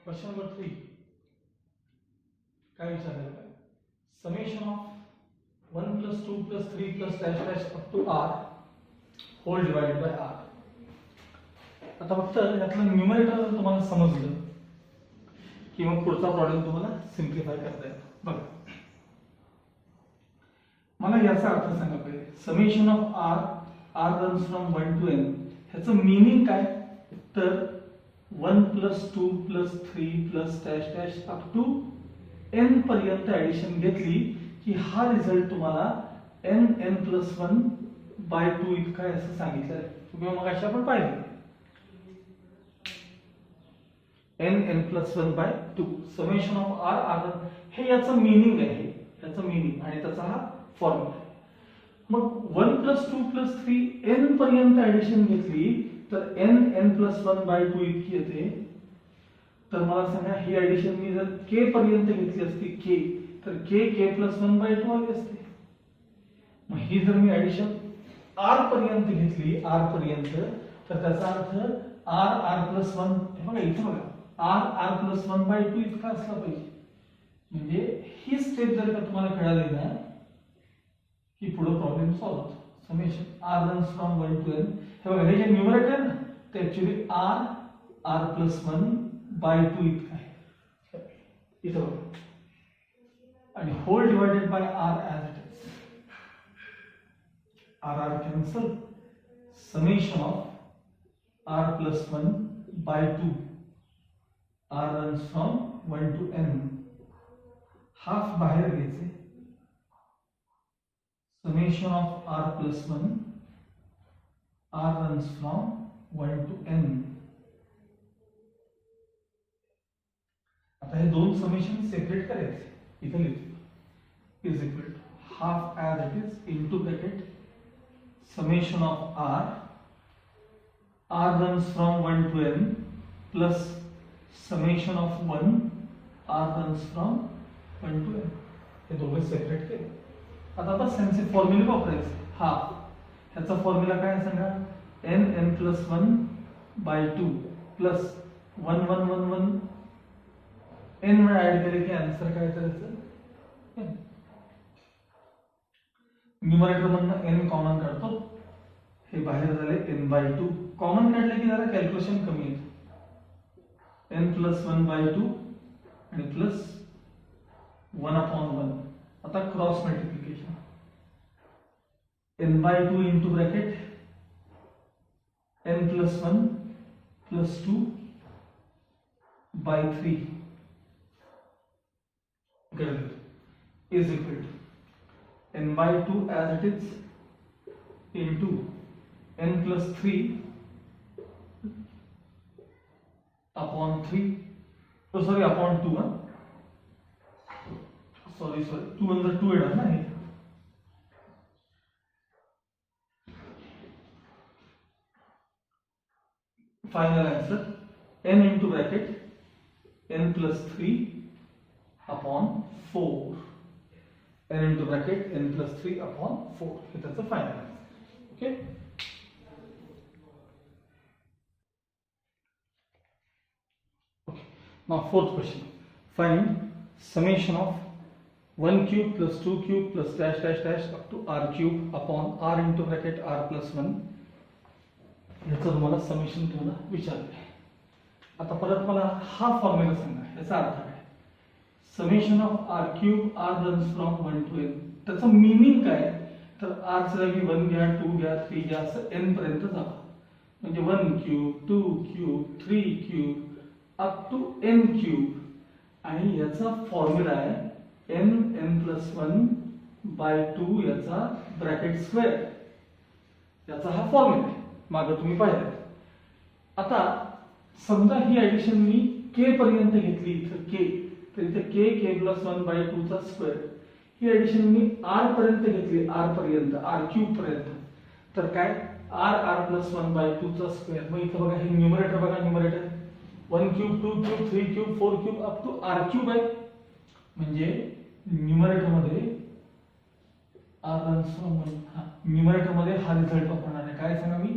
Question number 3 काय विचारलेलं आहे? Summation of 1 + 2 + 3 + dash dash up to r whole divided by r. आता फक्त यातलं न्यूमरेटर तुम्हाला समजलं की मग पुढचा प्रॉब्लेम तुम्हाला सिम्प्लिफाय करता येतो. बघा, मला याचा अर्थ सांगा पहिले. Summation of r runs from 1 to n ह्याचं मीनिंग काय? तर 1 + 2 + 3 + dash dash up to n पर्यंत ऍडिशन घेतली की हा रिझल्ट तुम्हाला n+1/2 इतका आहे असं सांगितलं आहे. तुम्ही मग अशा आपण पाहिलं n+1/2 समेशन ऑफ r हे याचं मीनिंग आहे, याचं मीनिंग आणि त्याचा हा फॉर्म्युला आहे. मग 1 + 2 + 3 n पर्यंत ऍडिशन घेतली तर n+1/2 इतकी येते. तर मला सांगा ही ऍडिशन मी जर k पर्यंत घेतली असती k तर k+1/2 आली असते. मग ही जर मी ऍडिशन r पर्यंत घेतली r पर्यंत तर त्याचा अर्थ r+1 हे बघा इथे बघा r+1/2 इतका असला पाहिजे. म्हणजे ही स्टेप जर का तुम्हाला कळाली ना की पुढे प्रॉब्लेम सॉल्व्ह होतो. Summation r runs from 1 to n हे बघा हे जे न्यूमरेटर आहे ना ते ऍक्च्युअली r+1/2 इतका आहे इथं बघा आणि whole divided by r as it is. r cancel. Summation of r+1/2 r runs from 1 to n. Half बाहेर घ्यायचे. Summation of r+1 r runs from 1 to n. आता हे दोन समेशन सेपरेट करायचे. इथे लिहितो is equal to half as it is into bracket summation of r runs from 1 to n plus summation of 1 r runs from 1 to n. हे दोघे separate केले. आता सेन्सी फॉर्म्युला वापरायचे. हाफ ह्याचा फॉर्म्युला काय सांगा? n+1/2 प्लस 1 1 1 1 n वेळा add केले की आन्सर काय करायचं? न्यूमरेटर मधनं n कॉमन काढतो. हे बाहेर झाले n/2. कॉमन काढले की जरा कॅल्क्युलेशन कमी येते. n+1/2 आणि प्लस 1/1. आता cross multiplication n/2 into bracket n+1 + 2/3 is equal to n/2 as it is into n+3 upon 3. Oh sorry, upon 2. Sorry 2 under 2 है ना ये. Final answer n into bracket n+3 upon 4. n into bracket n+3 upon 4. That's the final answer. Okay. Now fourth question. Find summation of 1 cube plus 2 cube plus dash dash dash up to r cube upon r into bracket r+1. याचं तुम्हाला summation तुम्हाला विचारलं. आता परत मला हा formula सांगा. याचा अर्थ काय? Summation of r cube r runs from 1 to n. त्याचं मीनिंग काय? तर r च्या जागी 1 घ्या 2 घ्या 3 घ्या असं n पर्यंत जावा. म्हणजे 1 cube 2 cube 3 cube up to n cube. आणि याचा फॉर्म्युला आहे n+1/2 याचा ब्रॅकेट स्क्वेअर. याचा हा फॉर्म्युला आहे. मागे तुम्ही पाहिलं. आता समजा ही ऍडिशन मी k पर्यंत घेतली इथं k तर इथे k+1/2 चा स्क्वेअर. ही ऍडिशन मी r पर्यंत घेतली r पर्यंत r क्यूब पर्यंत तर काय r+1/2 चा स्क्वेअर. मग इथं बघा हे न्यूमरेटर बघा. Numerator 1 cube 2 cube 3 cube 4 cube up to r cube आहे. म्हणजे न्यूमरेटर मध्ये न्यूमरेटर मध्ये हा रिझल्ट वापरणार आहे. काय सांगा मी?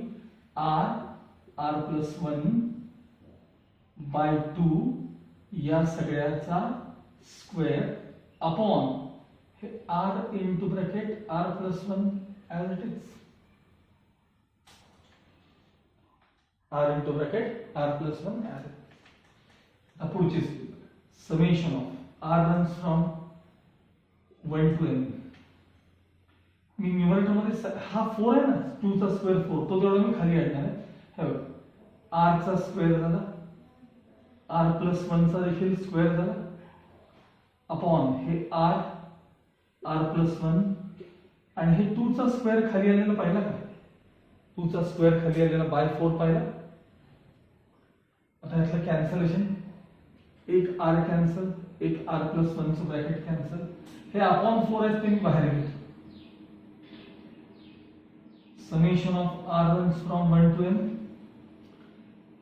r+1/2 या सगळ्याचा स्क्वेअर अपॉन हे r into bracket r plus 1 as it is, r into bracket r plus 1 as it. आता पुढची summation of r runs from 1 to n. Me numerator मध्ये हा 4 आहे ना, 2 चा स्क्वेअर 4, तो तेवढा मी खाली आणणार आहे. हे बघ, r चा स्क्वेअर झाला, r प्लस 1 चा देखील स्क्वेअर झाला, अपॉन हे r प्लस 1, आणि हे 2 चा स्क्वेअर खाली आलेला पाहिला का, 2 चा स्क्वेअर खाली आलेला बाय 4 पाहिला. आता यातलं कॅन्सलेशन, एक r कॅन्सल, एक r प्लस 1 चं ब्रॅकेट कॅन्सल, हे अपॉन 4 आहेत ते मी बाहेर घेतो. Summation of r runs from 1 to n,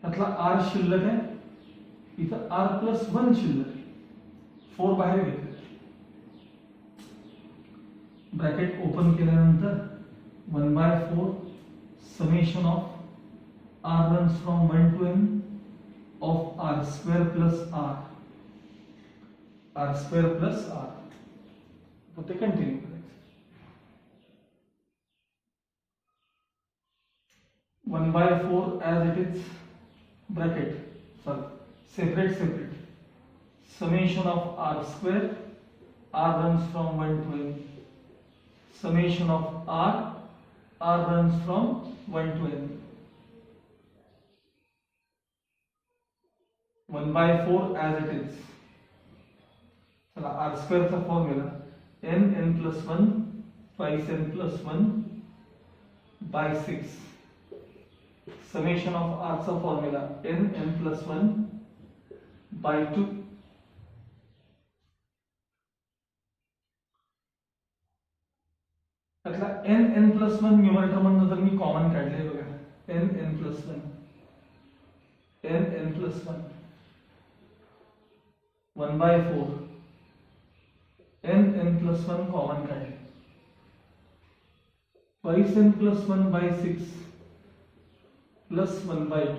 यातला r शिल्लक आहे, इथं r प्लस 1 शिल्लक आहे, 4 बाहेर घेतले. ब्रॅकेट ओपन केल्यानंतर 1/4 summation of r runs from 1 to n of r square plus r square plus r. तो ते कंटिन्यू करायचं. 1/4 as it is, bracket, separate, summation of r square, r runs from 1 to n, summation of r runs from 1 to n. 1/4 as it is. चला, r square चा formula n plus 1 twice n plus 1 by 6. Summation of r चा formula n plus 1 by 2. त्यातला n plus 1 numerator मधून जर मी common काढले बघा, n plus 1 1/4 n plus 1 common काढले, twice n plus 1 by 6 plus 1/2.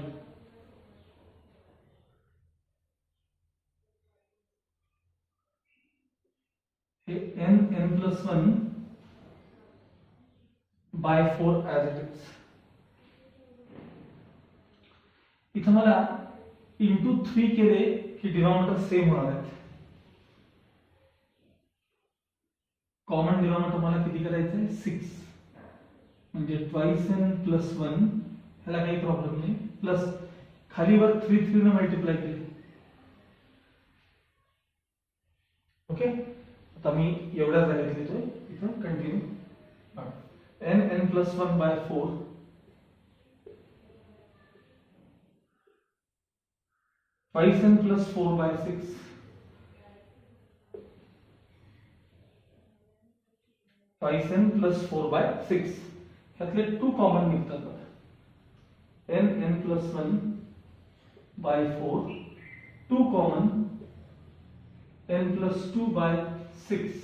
हे n plus 1 by 4 as it is. इथं मला इंटू 3 केले की डिनॉमिनेटर सेम होणार आहेत. कॉमन डिनॉमिनेटर मला किती करायचंय, 6, म्हणजे ट्वाइस n प्लस 1, ह्याला काही प्रॉब्लेम नाही, प्लस खाली वर 3 ने मल्टिप्लाय केले. ओके, आता मी एवढ्या जागेत लिहितोय, इथं continue. n plus 1 by 4 twice n plus 4 by 6 twice n plus 4 by 6. ह्यातले 2 common निघतात बघा, n plus 1 by 4, 2 common, n plus 2 by 6,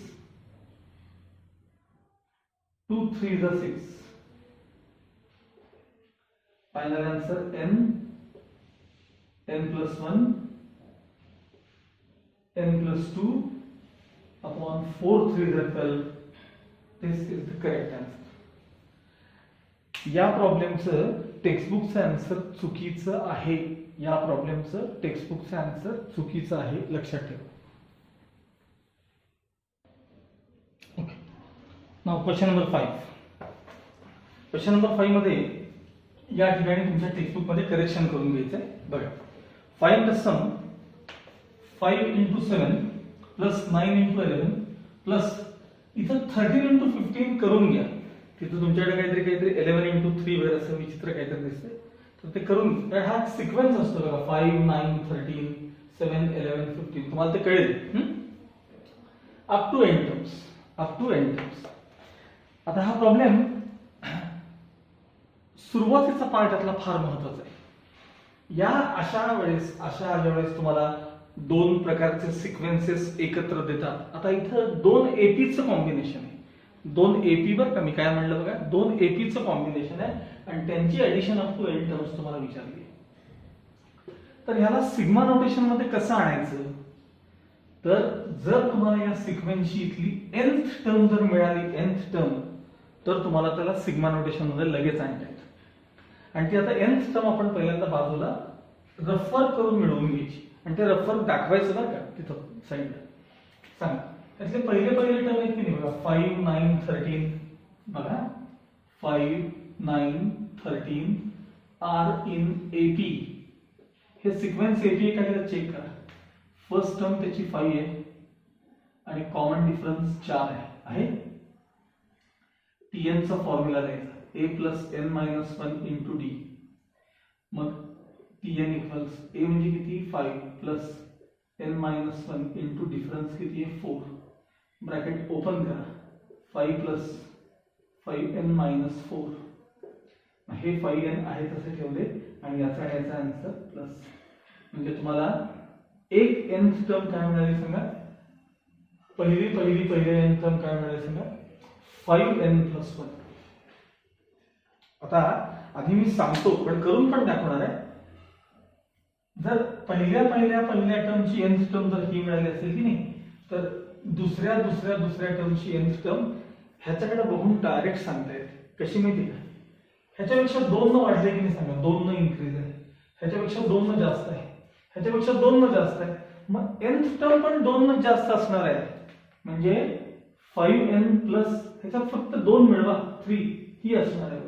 2 3 is 6. Final answer n plus 1 n plus 2 upon 4 3 is 12. This is the correct answer. या प्रॉब्लेमचं टेक्स्टबुकचं answer चुकीचं आहे. या प्रॉब्लेमचं टेक्स्टबुकचं answer चुकीचं आहे, लक्षात ठेवा. Okay, now question number 5. Question number 5 मध्ये या ठिकाणी तुमच्या टेक्स्टबुक मध्ये करेक्शन करून घ्यायचं आहे. बघा, find the sum 5 into 7 plus 9 into 11 plus इथं 13 into 15 करून घ्या. तिथं तुमच्याकडे काहीतरी 11 into 3 वगैरे असं विचित्र काहीतरी दिसतंय, तर ते करून घ्या. हा सिक्वेन्स असतो बघा, 5 9 13 7 11 15, तुम्हाला ते कळेल अप टू एन टर्म्स. आता हा प्रॉब्लेम सुरुवातीचा पार्ट यातला फार महत्वाचा आहे. या अशा वेळेस तुम्हाला 2 प्रकारचे सिक्वेन्सेस एकत्र देतात. आता इथं 2 एपीचं कॉम्बिनेशन आहे, 2 एपी बर का, मी काय म्हणलं बघा, 2 एपीचं कॉम्बिनेशन आहे आणि त्यांची addition up to N terms तुम्हाला विचारली. तर ह्याला सिग्मा नोटेशन मध्ये कसं आणायचं, तर जर तुम्हाला या सिक्वेन्सची इथली nth टर्म जर मिळाली, nth टर्म, तर तुम्हाला त्याला सिग्मा नोटेशन मध्ये लगेच आणता येतं. आणि ती आता nth टर्म आपण पहिल्यांदा बाजूला रफर करून मिळवून घ्यायची आणि ते रफर दाखवायचं बरं का तिथं साईडला. सांगा त्यातले पहिले टर्म आहेत की नाही बघा, 5 9 13 बघा, 5 9 13 आर इन एपी. हे सिक्वेन्स एपी आहे का चेक करा. फर्स्ट टर्म त्याची 5 आहे आणि कॉमन डिफरन्स 4 आहे. टीएन चा फॉर्म्युला द्यायचा a plus n minus 1 into d. मग टीएन इक्वल्स ए म्हणजे किती 5 plus n minus 1 into difference किती आहे 4. ब्रॅकेट ओपन करा. 5 प्लस 5n मायनस 4. हे 5n आहे तसे ठेवले आणि याचा याचा आन्सर प्लस. म्हणजे तुम्हाला एक nth टर्म काय मिळाली सांगा, पहिली nth टर्म काय मिळाली सांगा, 5n प्लस 1. आता आधी मी सांगतो पण करून पण दाखवणार आहे. जर पहिल्या टर्मची nth टर्म जर ही मिळाली असेल की नाही, तर दुसऱ्या टर्मची nth टर्म ह्याच्याकडे बघून डायरेक्ट सांगता येते. कशी माहिती का, ह्याच्यापेक्षा 2 न वाढले की नाही सांगा, 2 न इन्क्रीज आहे, ह्याच्यापेक्षा 2 न जास्त आहे, ह्याच्यापेक्षा 2 न जास्त आहे, मग nth टर्म पण 2 न जास्त असणार आहे. म्हणजे 5n प्लस ह्याच्यात फक्त 2 मिळवा 3 ही असणार आहे.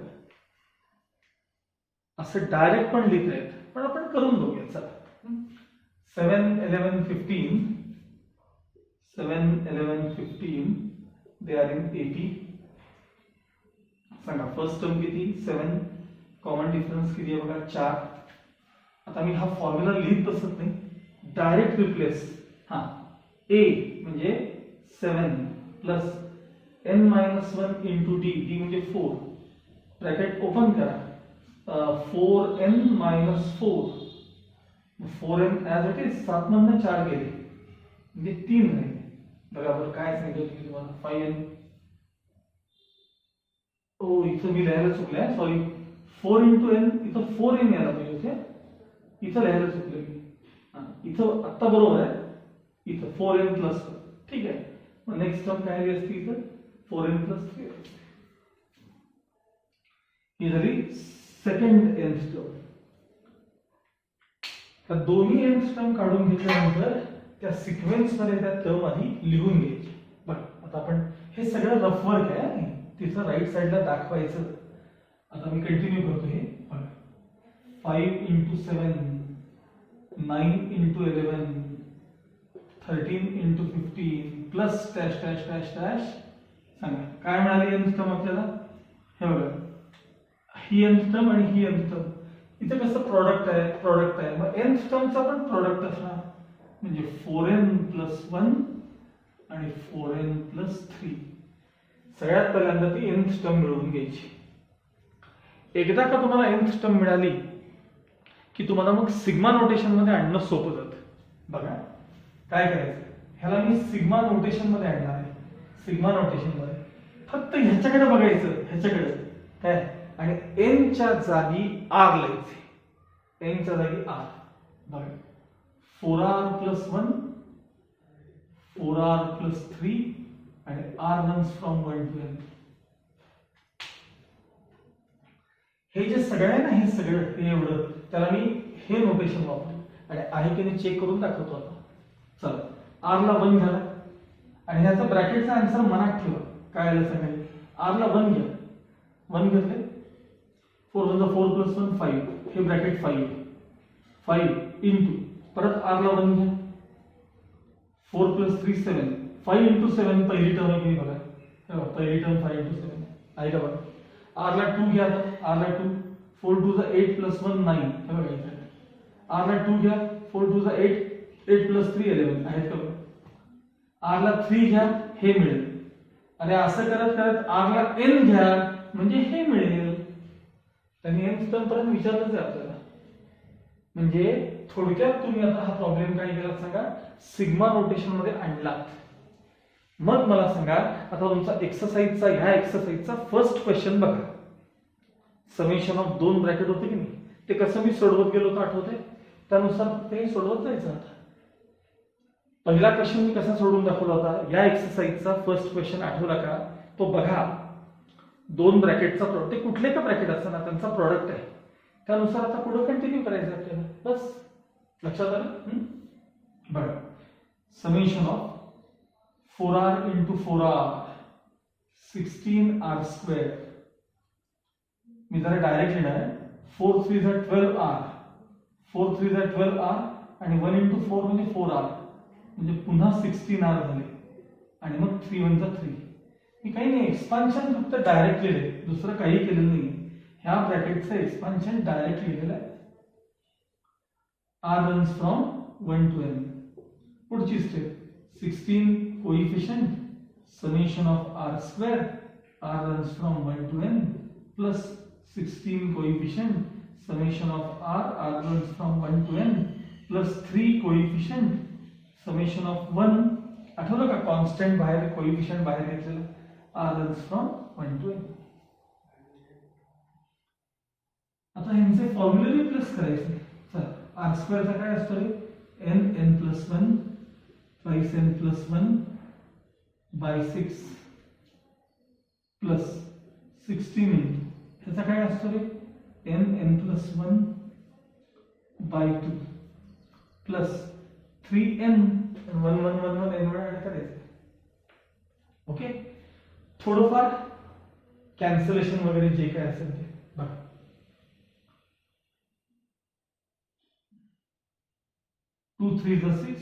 असं डायरेक्ट पण लिहिता येत, पण आपण करून बघूया. चला 7 11 15 दे आर इन एपी. सांगा फर्स्ट टर्म किती 7, कॉमन डिफरन्स किती आहे बघा 4. आता मी हा फॉर्म्युला लिहित बसत नाही, डायरेक्ट रिप्लेस. हा ए म्हणजे 7 plus n minus 1 into D, D म्हणजे 4. ब्रॅकेट ओपन करा. 4n minus 4, 4n as it is, 7 मधनं 4 गेले म्हणजे 3 राहिले. बरोबर काय सांगितलं तुम्ही तुम्हाला 5n. ओ इथं मी लिहायला चुकलंय, सॉरी. 4 इंटू n, इथं 4n यायला पाहिजे होते, इथं लिहायला चुकलं मी. इथं आत्ता बरोबर आहे, इथं 4n प्लस. ठीक आहे, मग नेक्स्ट टर्म काय आली असती इथं 4n प्लस 3. ही झाली सेकंड nth टर्म. तर दोन्ही nth टर्म काढून घेतल्यानंतर त्या सिक्वेन्स मध्ये त्या टर्म आधी लिहून घ्यायची. बघ आता आपण हे सगळं रफ वर्क आहे, तिथं राईट साइडला दाखवायचं. आता मी कंटिन्यू करतो हे. 5 into 7, 9 into 11, 13 into 15 plus dash dash dash dash. सांगा काय मिळाली nth टर्म आपल्याला. हे बघा, ही nth टर्म आणि ही nth टर्म. इथे कसं प्रोडक्ट आहे, मग nth टर्मचा पण प्रोडक्ट असणार. म्हणजे 4n प्लस 1 आणि 4n प्लस 3. सगळ्यात पहिल्यांदा ती nth टर्म मिळवून घ्यायची. एकदा का तुम्हाला nth टर्म मिळाली की तुम्हाला मग सिग्मा नोटेशन मध्ये आणणं सोपं जातं. बघा काय करायचं, ह्याला मी सिग्मा नोटेशन मध्ये आणणार आहे. सिग्मा नोटेशन मध्ये फक्त ह्याच्याकडे बघायचं, ह्याच्याकडे काय, आणि n च्या जागी r लिहायचे. n च्या जागी r. बघा 4r प्लस 1, 4r प्लस 3 आणि r runs from 1 to n. हे जे सगळं आहे ना, हे सगळं हे एवढं, त्याला मी हे नोटेशन वापरतो आणि आहे की नाही चेक करून दाखवतो आता. चला r ला 1 घाला आणि ह्याचा ब्रॅकेटचा आन्सर मनात ठेवा. काय आलं सांगायला, r ला 1 घ्या. 1 घेतले, 4 × 4 प्लस 1 5, हे ब्रॅकेट 5 इंटू परत r ला 1 घ्या. 4 प्लस 3 7, 5 इंटू 7 पहिली टर्म आहे की बघा, पहिली टर्म 5 इंटू 7 आहे का बघा. r ला 2 घ्या, r ला 2, 4 2 8 प्लस 1 9, हे बघा इथे. r ला 2 घ्या, 4 2 8, 8 प्लस 3 11 आहेत का बघा. r ला 3 घ्या, हे मिळेल. आणि असं करत करत r ला n घ्या म्हणजे हे मिळेल. त्यांनी n टर्म पर्यंत विचारलंच आहे आपल्याला. म्हणजे थोडक्यात तुम्ही आता हा प्रॉब्लेम काय केला सांगा, सिग्मा नोटेशन मध्ये आणलात. मग मला सांगा आता तुमचा एक्सरसाइजचा, ह्या एक्सरसाइजचा फर्स्ट क्वेश्चन बघा. समेशन ऑफ 2 ब्रॅकेट होते की नाही, ते कसं मी सोडवत गेलो होतो आठवतंय. त्यानुसार ते सोडवत जायचं. आता पहिला क्वेश्चन मी कसा सोडून दाखवला होता, या एक्सरसाइजचा फर्स्ट क्वेश्चन आठवला का? तो बघा, दोन ब्रॅकेटचा प्रोडक्ट, ते कुठले का ब्रॅकेट असताना त्यांचा प्रोडक्ट आहे, त्यानुसार आता पुढे कंटिन्यू करायचं आपल्याला. बस लक्षात आलं? बघा, summation of 4r into 4r 16r². मी जरा डायरेक्ट लिहिणार आहे. 4 3 12r, 4 3 12r आणि 1 इंटू 4 म्हणजे 4r, म्हणजे पुन्हा 16r झाले आणि मग 3 1 3. मी काही नाही, एक्सपान्शन फक्त डायरेक्ट लिहिले, दुसरं काही केलेलं नाही. ह्या ब्रॅकेटचं एक्सपान्शन डायरेक्ट लिहिलेलं आहे. r runs from 1 to n. पुढची step, 16 coefficient, summation of r², r runs from 1 to n, plus 16 coefficient, summation of r runs from 1 to n, plus 3 coefficient, summation of 1, आठवलं का कॉन्स्टंट बाहेर, coefficient बाहेर घेतलेलं, r runs from 1 to n. आता ह्यांचे फॉर्म्युले replace करायचे. चला, r² चा काय असतो रे? n plus 1 twice n plus 1 by 6 plus 16 ह्याचा काय असतो रे? n plus 1 by 2 plus 3n 1 1 1 1 n वर ऍड करायचं. ओके, थोडंफार कॅन्सलेशन वगैरे जे काय असेल ते बघा. Two 3 is 6,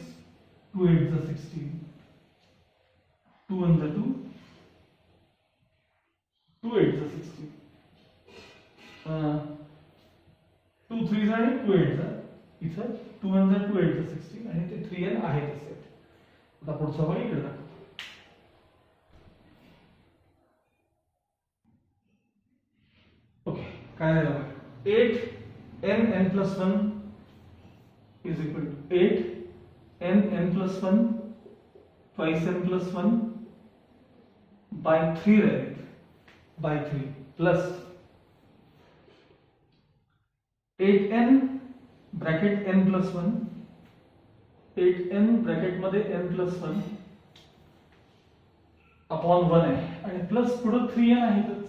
2 8 is 16, 2 1 is 2, 2 8 is 16, 2 3 is आणि 2 8 is इथं 2 1 is 2 8 is 16 आणि ते 3n आहे तसे. आता पुढचा भाग इकडे दाखवतो. ओके, काय झालं बघा, 8 n plus 1 is equal to 8 n plus 1 twice n plus 1 by 3 रहेगा, by 3 plus 8n bracket n plus 1, 8n bracket मध्ये n plus 1 अपॉन 1 आहे आणि प्लस पुढे 3n आहेतच.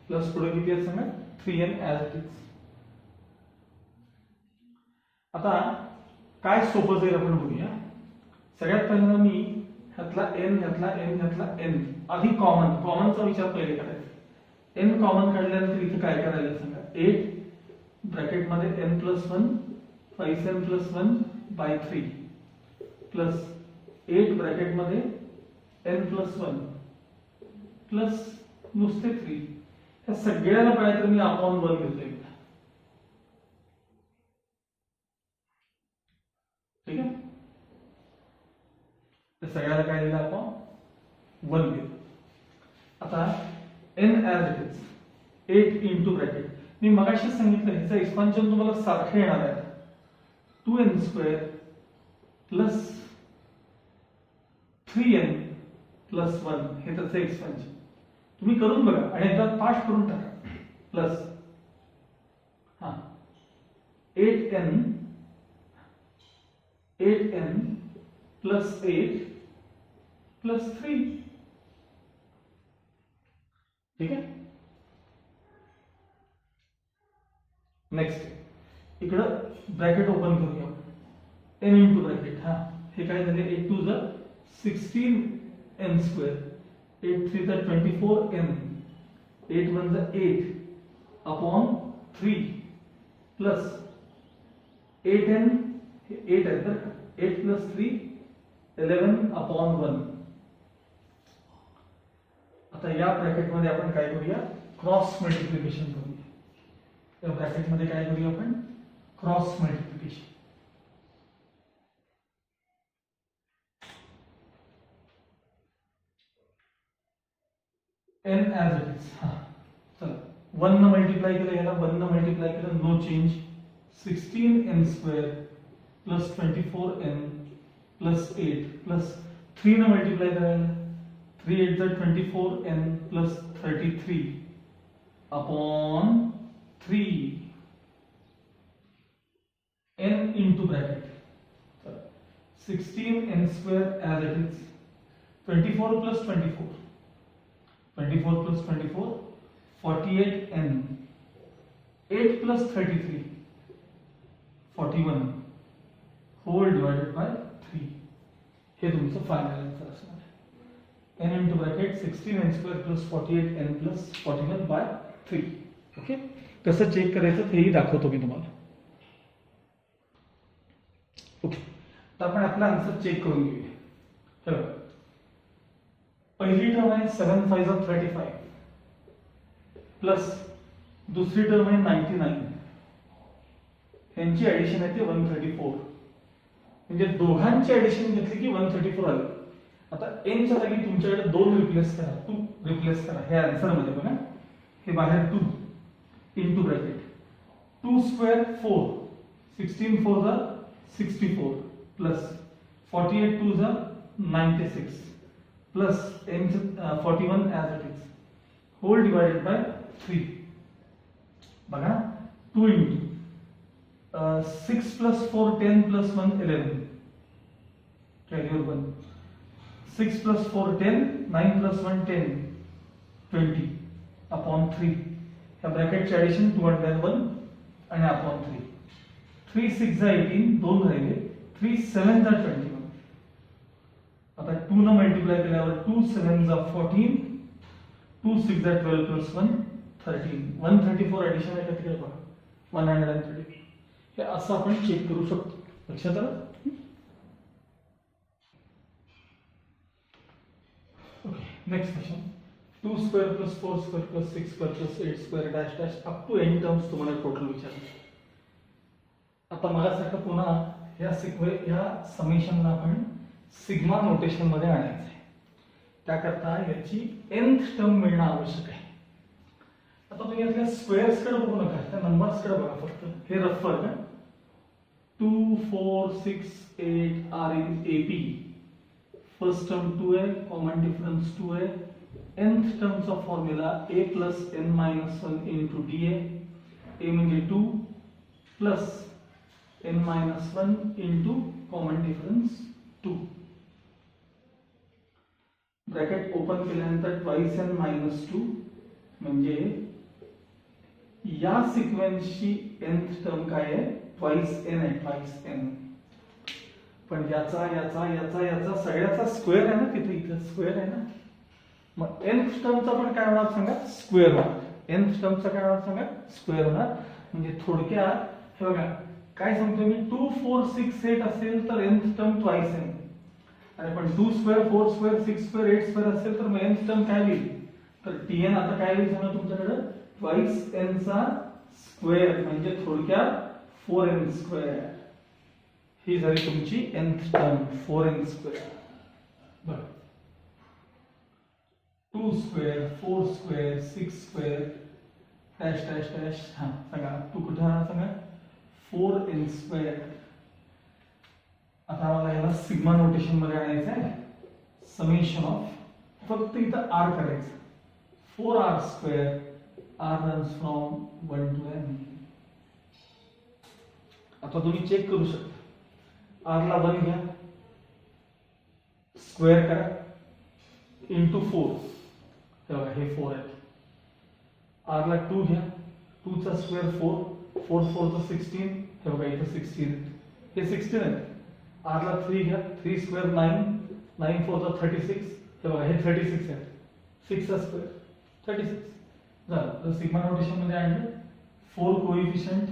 प्लस पुढे किती आहे सांगा? 3n as it is. आता काय सोपं जाईल आपण बघूया. सगळ्यात पहिल्यांदा मी ह्यातला n ह्यातला n ह्यातला n आधी कॉमनचा विचार पहिले करायचा. n कॉमन काढल्यानंतर इथे काय करायला सांगा? 8 ब्रॅकेट मध्ये n plus 1 twice n plus 1 by 3 plus 8 bracket मध्ये n plus 1 प्लस नुसते 3. ह्या सगळ्याला पाहिजे तर मी अपॉन 1 घेतोय. ठीक आहे, तर सगळ्याला काय दिलं आपण? 1 घेतो. आता n as it is 8 into bracket, मी मगाशी सांगितलं ह्याचं एक्सपान्शन तुम्हाला सारखं येणार आहे. 2n² प्लस 3n प्लस 1 हे त्याचं एक्सपान्शन. तुम्ही करून बघा आणि एकदा पाठ करून टाका. Plus 8n plus 8 plus 3. ठीक आहे, नेक्स्ट इकडं ब्रॅकेट ओपन करूया. n इंटू ब्रॅकेट, हे काय झाले? 8 2 is 16n², 8 3 is 24n, 8 1 is 8 upon 3 plus 8n, 8 आहे तर 8 प्लस 3 11 अपॉन 1. आता या ब्रॅकेट मध्ये आपण काय करूया? क्रॉस मल्टिप्लिकेशन करूया. या ब्रॅकेट मध्ये काय करूया आपण? Cross multiplication. n as it is. चला, 1 न मल्टिप्लाय केलं, याला 1 न मल्टिप्लाय केलं, no change. 16n² plus 24n plus 8 plus 3 न मल्टिप्लाय करायला, 3 8 is 24n plus 33 upon 3. into bracket 16n square as it is 24 plus 24 plus 24 48n 8 plus 33 41 whole divided by 3 हे तुमचं फायनल आन्सर असणार आहे n into bracket 16n square plus 48n plus 41 by 3 okay कसं check करायचं तेही दाखवतो मी तुम्हाला okay तर आपण आपला आन्सर चेक करून घेऊया तर पहिली टर्म आहे 7 5 35 प्लस दुसरी टर्म आहे 99 यांची ऍडिशन आहे ते 134 म्हणजे दोघांची ऍडिशन घेतली की 134 आली आता n च्या जागी तुमच्याकडे 2 रिप्लेस करा 2 रिप्लेस करा हे आन्सर मध्ये बघा हे बाहेर 2 into bracket 2 square 4 16 4 the 64 plus 48 2 the 96 plus n 41 as it is whole divided by 3 बघा 2 into 6 plus 4 10 plus 1 11 carry over 1 6 plus 4 10 9 plus 1 10 20 upon 3 ह्या ब्रॅकेटचे ऍडिशन 201 आणि अपॉन 3 3 6 जा 18 दोन राहिले 3 7 जा 21 आता 2 न मल्टिप्लाय केल्यावर 2 7 जा 14 2 6 जा 12 प्लस 1 13 134 ऍडिशन आहे का तिकडे बघा 130 हे असं आपण चेक करू शकतो लक्षात आलं okay next question 2 square plus 4 square plus 6 square plus 8 square dash dash up to n terms तुम्हाला टोटल विचारलं आता मगासारखं पुन्हा या समेशनला आपण सिग्मा नोटेशन मध्ये आणायचं आहे त्याकरता याची nth टर्म मिळणं आवश्यक आहे आता तुम्ही यातल्या स्क्वेअर्स कडे बघू नका त्या नंबर्स कडे बघा फक्त हे रफ फरक आहे 2 4 6 8 are in AP first term 2 है कॉमन डिफरेंस 2 है nth टर्मचा formula a plus n minus 1 into dA a म्हणजे 2 plus n minus 1 into common difference 2 bracket open केल्यानंतर twice n minus 2 म्हणजे या सिक्वेन्सची nth टर्म काय आहे twice n आहे twice n पण याचा याचा याचा याचा सगळ्याचा स्क्वेअर आहे ना तिथे इथे स्क्वेअर आहे ना मग nth टर्मचा पण काय होणार सांगा स्क्वेअर होणार nth टर्मचा काय होणार सांगा स्क्वेअर होणार म्हणजे थोडक्यात हे बघा काय सांगतो मी 2 4 6 8 असेल तर nth टर्म ट्वाइस n आणि पण 2 स्क्वेअर 4 स्क्वेअर 6 स्क्वेअर 8 स्क्वेअर असेल तर मग nth टर्म काय होईल तर tn आता काय होईल सांगा तुमच्याकडे ट्वाइस n चा स्क्वेअर म्हणजे थोडक्यात 4n स्क्वेअर ही झाली तुमची nth टर्म 4n स्क्वेअर बरं 2 square 4 square 6 square dash dash dash हाँ सांगा 2 कुठे आला सांगा 4n square आता मला याला सिग्मा नोटेशन मध्ये आणायचं आहे समेशन ऑफ फक्त इथं r करायचं 4r square r runs from 1 to n आता तुम्ही चेक करू शकता r ला 1 घ्या स्क्वेअर करा into 4 हे 4 आहे r ला 2 घ्या 2 चा स्क्वेअर 4 4 4 चा 16 हे बघा इथे 16 हे 16 आहे r ला 3 घ्या 3 स्क्वेअर 9 9 4 चा 36 हे बघा हे 36 आहे 6 चा स्क्वेअर 36 झालं तर सिग्मा नोटेशन मध्ये आणलं 4 कोएफिशिएंट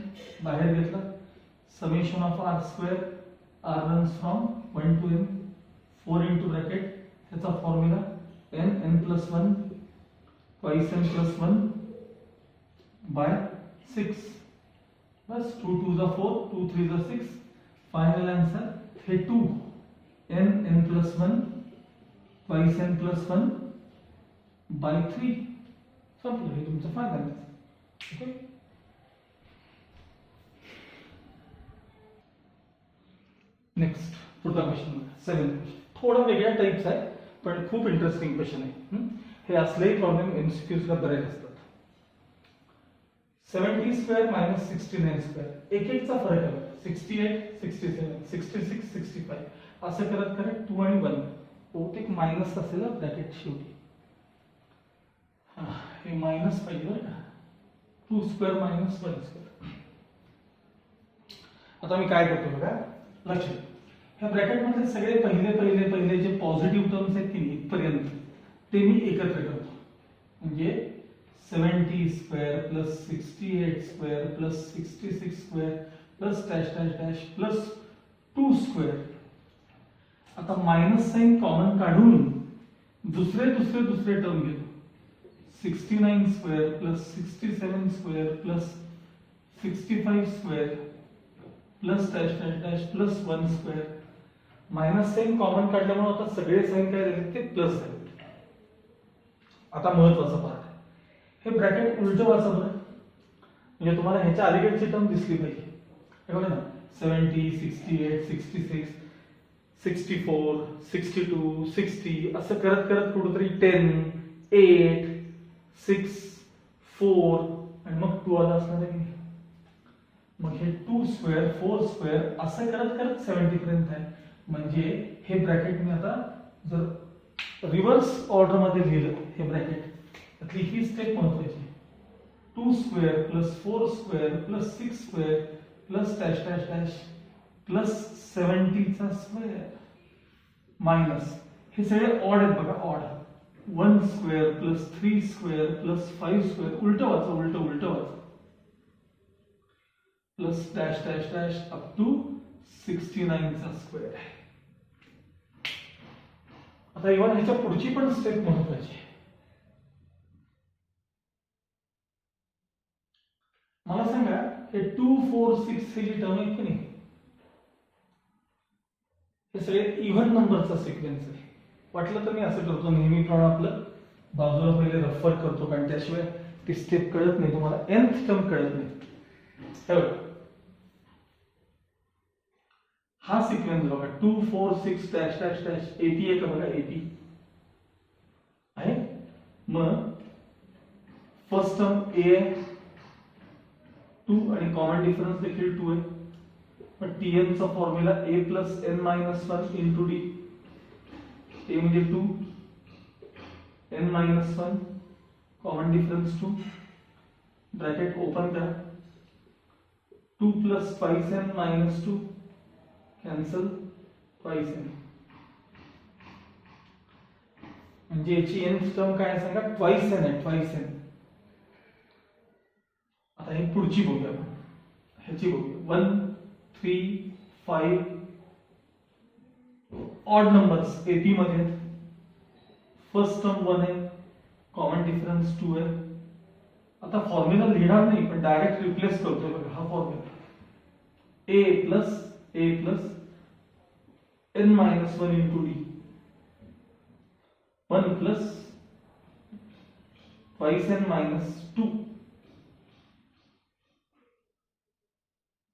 बाहेर घेतला summation of r square r runs from 1 to n 4 into bracket त्याचा formula n plus 1 twice n plus 1 by 6 बस 2 2 are 4 2 3 are 6 फाइनल आंसर है 2 n plus 1 twice n plus 1 by 3 संपलं हे तुमचं फायनल आंसर ओके नेक्स्ट पुढचा question 7 थोडा वेगळ्या types आहे पण खूप इंटरेस्टिंग क्वेश्चन आहे हे असले प्रॉब्लेम एमसीक्यूज ला बरेच असतात 70 स्क्वेअर मायनस 69 स्क्वेअर एक एकचा फरक आहे 60 68 67 66 65 असं करत करत 2 आणि 1 बहुतेक मायनस असेल ब्रॅकेट शेवटी. हे मायनस पाहिजे बरं का, 2 स्क्वेअर मायनस 1 स्क्वेअर. आता मी काय करतो बघा, लक्ष द्या. ह्या ब्रॅकेट मधले सगळे पहिले पहिले पहिले जे पॉझिटिव्ह टर्म्स आहेत की नाही इथपर्यंत ते मी एकत्र करतो. म्हणजे 70 square plus 68 square plus 66 square plus dash dash dash plus 2 square. आता मायनस साइन कॉमन काढून दुसरे टर्म घेतो. 69 square plus 67 square plus 65 square plus dash dash dash plus 1 square. Minus sign common काढल्यामुळे आता सगळे साइन काय झाले ते प्लस झाले. आता महत्वाचा पार्ट, हे ब्रॅकेट उलट वाचा बरं, म्हणजे तुम्हाला ह्याच्या अलीकडची टर्म दिसली पाहिजे. हे बघा ना, 70 68 66 64 62 60 असं करत करत कुठेतरी 10 8 6 4 आणि मग 2 आला असणार आहे. मग हे 2 स्क्वेअर 4 स्क्वेअर असं करत करत 70 पर्यंत आहे. म्हणजे हे ब्रॅकेट मी आता जर रिव्हर्स ऑर्डर मध्ये लिहिलं हे ब्रॅकेट, त्यातली ही स्टेप महत्वाची. 2 square plus 4 square plus 6 square plus dash dash dash plus 70 चा स्क्वेअर मायनस हे सगळे ऑड आहेत बघा, odd. 1 square plus 3 square plus 5 square उलट वाचा, उलट वाचा plus dash dash dash up to 69 चा स्क्वेअर. आता इव्हन ह्याच्या पुढची पण स्टेप महत्वाची आहे. मला सांगा हे 2 4 6 हे जी टर्म आहे की नाही हे सगळे इव्हन नंबरचा सिक्वेन्स आहे. वाटलं तर मी असं करतो, नेहमीप्रमाणे आपलं बाजूला पहिले रेफर करतो, कारण त्याशिवाय ती स्टेप कळत नाही तुम्हाला, nth टर्म कळत नाही. हे बघा हा सिक्वेन्स बघा 2 4 6 डॅश डॅश डॅश एपी आहे का बघा, एपी आहे. मग फर्स्ट टर्म ए आहे 2 आणि कॉमन डिफरन्स देखील 2 आहे. पण tn चा formula a plus n minus 1 into D. a म्हणजे 2 n minus 1 common difference 2 bracket open करा. 2 plus 5n minus 2 cancel 5n. म्हणजे याची nth टर्म काय आहे सांगा, ट्वाइस n आहे, ट्वाइस n. आता हे पुढची बघूया आपण, ह्याची बघूया. 1 3 5 ऑड नंबर्स एपी मध्ये. फर्स्ट टर्म 1 आहे, कॉमन डिफरन्स 2 आहे. आता फॉर्म्युला लिहिणार नाही पण डायरेक्ट रिप्लेस करतोय बघा हा formula. a plus n minus 1 into D. 1 plus 5n minus 2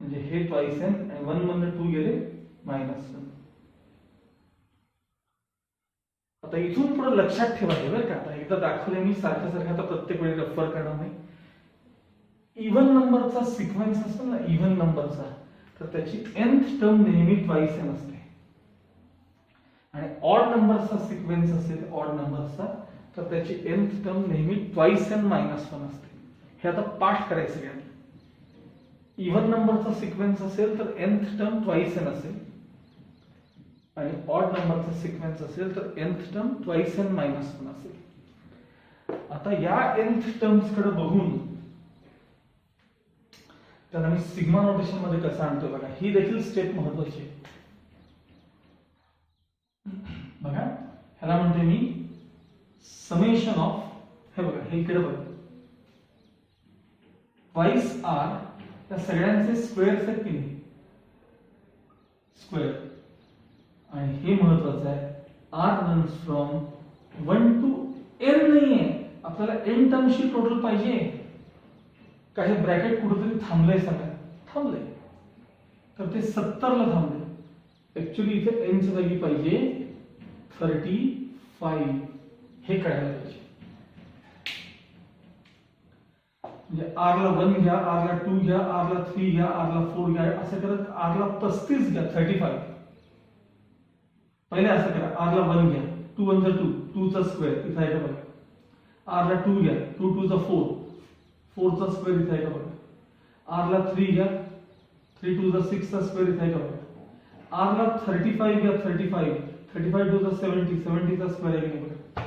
म्हणजे हे 2n आणि 1 मधून 2 गेले मायनस 1. आता इथून पुढे लक्षात ठेवायचं बरं का, आता एकदा दाखवले मी सारखं आता प्रत्येक वेळी रेफर करणार नाही. इव्हन नंबरचा सिक्वेन्स असतो ना, इव्हन नंबरचा, तर त्याची nth टर्म नेहमी ट्वाइस n असते. आणि ऑड नंबरचा सिक्वेन्स असेल, ऑड नंबरचा, तर त्याची nth टर्म नेहमी ट्वाइस n मायनस 1 असते. हे आता पाठ करायचं सगळ्यांनी. इव्हन नंबरचा सिक्वेन्स असेल तर nth टर्म ट्वाइस n असेल आणि ऑड नंबरचा सिक्वेन्स असेल तर nth term twice n minus 1 असेल. आता या nth टर्म्स कडे बघून त्याला मी सिग्मा नोटेशन मध्ये कसं आणतो बघा, ही देखील स्टेप महत्वाची आहे. बघा ह्याला म्हणते मी समेशन ऑफ, हे बघा हे इकडे बघा, ट्वाइस आर, त्या सगळ्यांचे स्क्वेअर्स आहेत की नाही, स्क्वेअर. आणि हे महत्वाचं आहे, r runs from 1 to n नाहीये, आपल्याला n टर्मशी टोटल पाहिजे. काही ब्रॅकेट कुठेतरी थांबलंय, सांगा थांबलंय, तर ते 70 ला थांबले. ऍक्च्युली इथे n च्या जागी पाहिजे 35, हे कळायला पाहिजे. म्हणजे आर ला 1 घ्या, आर ला 2 घ्या, आर ला 3 घ्या, आर ला 4 घ्या, असं करत आर ला 35 घ्या, 35. पहिले असं करा, आर ला 1 घ्या, 2 1 2, 2 चा स्क्वेअर इथे आहे का बघा. आर ला 2 घ्या, 2 2 चा 4, 4 चा स्क्वेअर इथे आहे का बघा. आर ला 3 घ्या, 3 2 चा 6 चा स्क्वेअर इथे आहे का बघा. आर ला 35 घ्या, 35, 35 2 चा 70, 70 चा स्क्वेअर आहे का बघा.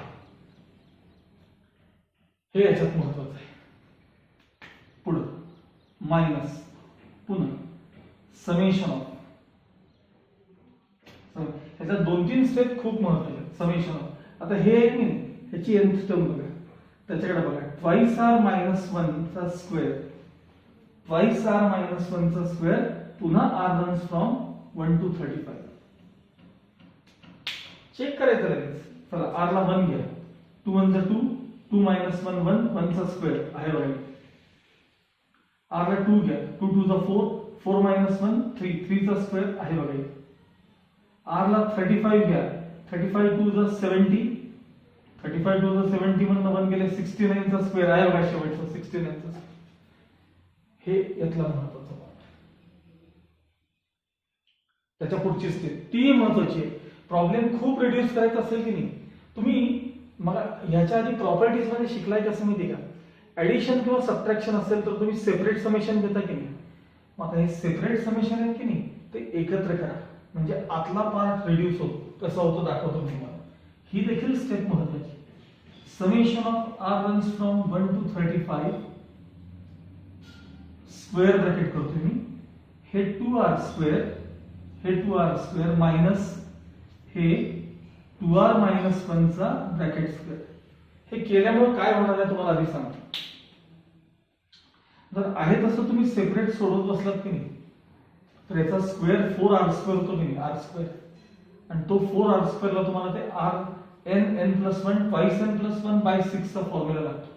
हे याच्यात महत्वाचं आहे. पुढे मायनस, पुन्हा समेशन ऑफ. ह्याच्यात 2-3 स्टेप खूप महत्वाचे आहेत. समेशन ऑफ, आता हे आहे की नाही, ह्याची nth टर्म बघा, त्याच्याकडे बघा. ट्वाइस आर मायनस 1 चा स्क्वेअर, ट्वाइस आर मायनस 1 चा स्क्वेअर, पुन्हा r runs from 1 to 35. Check करायचं लगेच. चला आर ला 1 घ्या, 2 1 2, 2 minus 1 1, 1 चा स्क्वेअर आहे बघा. आर ला 2 घ्या, 2 2 चा 4, 4 minus 1 3, 3 चा स्क्वेअर आहे बघा. आर ला 35 घ्या, 35 2 चा 70, 35 2 चा 70 मधून 1 गेले, 69 चा स्क्वेअर आहे बघा शेवटचा, 69 चा. हे यातला महत्वाचा पार्ट. त्याच्या पुढची स्टेप ती महत्वाची आहे. प्रॉब्लेम खूप रिड्यूस करायचा असेल की नाही, तुम्ही मला ह्याच्या आधी प्रॉपर्टीज मध्ये शिकलाय कसं माहिती का. ऍडिशन किंवा सबट्रॅक्शन असेल तर तुम्ही सेपरेट समेशन घेता की नाही. मग आता हे सेपरेट समेशन आहे की नाही, ते एकत्र करा म्हणजे आतला पार्ट रिड्यूस होतो. कसा होतो दाखवतो मी तुम्हाला. ही देखील स्टेप महत्वाची. Summation of r runs from 1 to 35, square bracket करतो मी. हे 2r स्क्वेअर, हे 2r स्क्वेअर मायनस हे 2r minus 1 चा ब्रॅकेट स्क्वेअर. हे केल्यामुळे काय होणार आहे तुम्हाला आधी सांगतो. जर आहे तसं तुम्ही सेपरेट सोडवत बसलात की नाही, तर याचा स्क्वेअर 4r स्क्वेअर होतो की नाही, r स्क्वेअर. आणि तो 4r स्क्वेअर ला तुम्हाला ते r n n plus 1 twice n plus 1 by 6 चा फॉर्म्युला लागतो.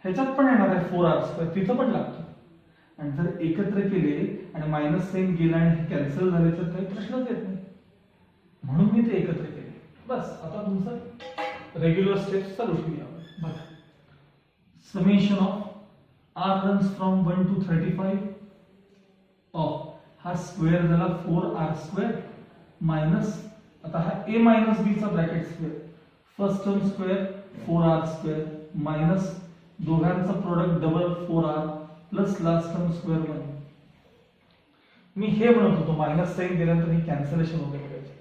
ह्याच्यात पण येणार आहे 4r स्क्वेअर, तिथं पण लागतो. आणि जर एकत्र केले आणि मायनस साइन गेला आणि हे कॅन्सल झाले तर काही प्रश्नच येत नाही. म्हणून मी ते एकत्र केले. बस आता तुमचं रेग्युलर स्टेप्स चालू ठेवूया. बघा, summation of r runs from 1 to 35 ऑफ हा स्क्वेअर झाला 4r स्क्वेअर मायनस, आता हा a मायनस b चा bracket square, first term square 4r square minus दोघांचा product double 4r plus last term square 1. मी हे म्हणत होतो मायनस साइन दिल्यानंतर ही कॅन्सलेशन होते बघायची.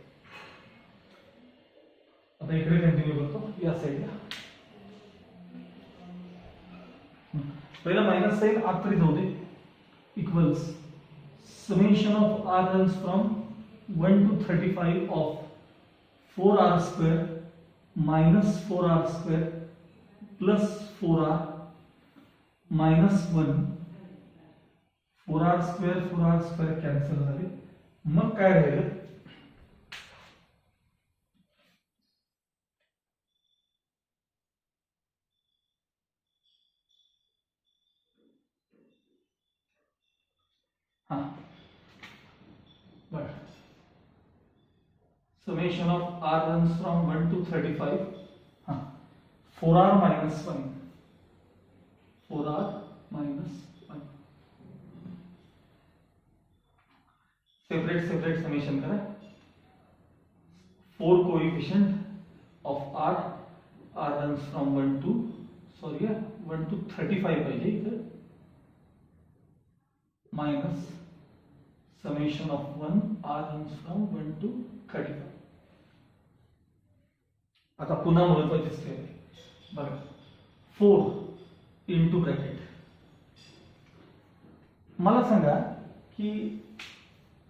आता इकडे कंटिन्यू करतो या साइडला. पहिला मायनस साइन आत तरी जाऊ दे. Equals summation of r runs from 1 to 35 ऑफ 4r square minus 4r square plus 4r minus 1. 4r square cancel झाले. मग काय राहिलं, summation of r runs from 1 to 35, 4r minus 1, 4r minus 1. separate summation करा. 4 coefficient of r runs from 1 to 35 पाहिजे इथे, minus summation of 1 r runs from 1 to 35. आता पुन्हा महत्वाची स्टेप आहे बघा. 4 इंटू ब्रॅकेट. मला सांगा की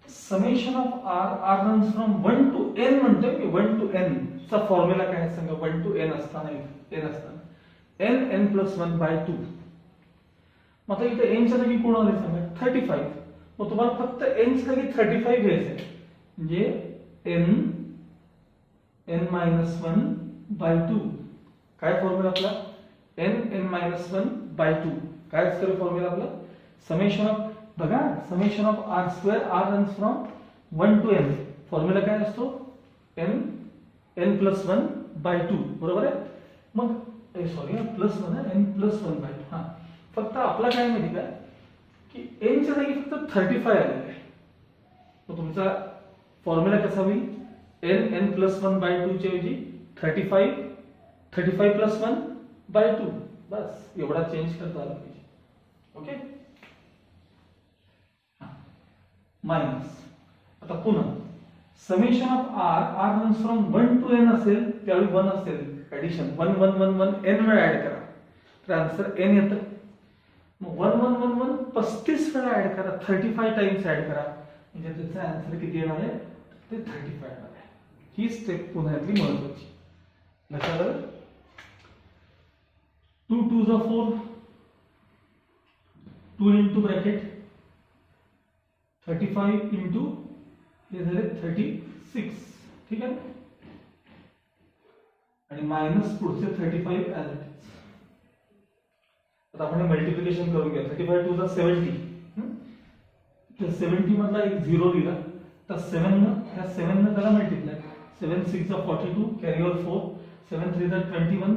summation of r runs from 1 to n म्हणतोय मी. 1 to n चा फॉर्म्युला काय आहे सांगा. 1 to n असताना n n plus 1 by 2. मग आता इथे n च्या जागी कोण आले सांगा 35. मग तुम्हाला फक्त n च्या जागी 35 घ्यायचं आहे. म्हणजे n minus 1 by 2. काय फॉर्म्युला आपला n minus 1 by 2. काय असतं फॉर्म्युला आपला समेशन ऑफ. बघा summation of r square r runs from 1 to n. Formula काय असतो n plus 1 by 2. बरोबर आहे. मग sorry plus 1 n plus 1 by 2. फक्त आपला काय माहिती का की एनच्या जागी फक्त 35 आलेलं आहे. मग तुमचा फॉर्म्युला कसा होईल, n n+1/2 च्या ऐवजी 35 + 1/2, बस एवढा चेंज करता आला पाहिजे. Okay, minus. आता पुन्हा summation of r runs from 1 to n असेल त्यावेळी 1 असेल, ऍडिशन 1 1 1 1 n वेळा ऍड करा तर आन्सर n येतं. मग 1 1 1 1 35 वेळा ऍड करा, 35 टाइम्स ऍड करा, म्हणजे त्याचा आन्सर किती येणार आहे, ते 35 येणार आहे. ही स्टेप पुन्हा यातली महत्वाची. लक्षात आलं. 2 2s are 4, 2 into bracket 35 into हे झाले 36, ठीक आहे. आणि मायनस पुढचे 35 ऍज इट इज. आता आपण मल्टिप्लिकेशन करून घ्या. 35 2 जा 70, तर 70 मधला एक 0 दिला तर 7 न ह्या 7 न त्याला मल्टिप्लाय. 7 6 जा 42, कॅरी ओव्हर 4, 7 3 जा 21,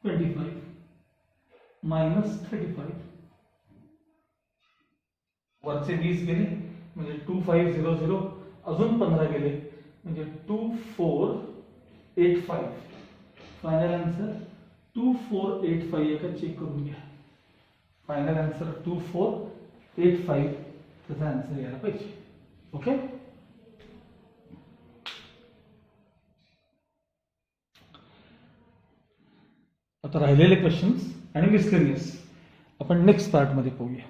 25 मायनस 35. वरचे 20 गेले म्हणजे 2500, अजून 15 गेले म्हणजे 2485. Final answer 2485. एका चेक करून घ्या. Final answer 2485. त्याचा आन्सर यायला पाहिजे. ओके, आता राहिलेले क्वेश्चन्स आणि मिसलेनियस आपण नेक्स्ट पार्ट मध्ये पाहूया.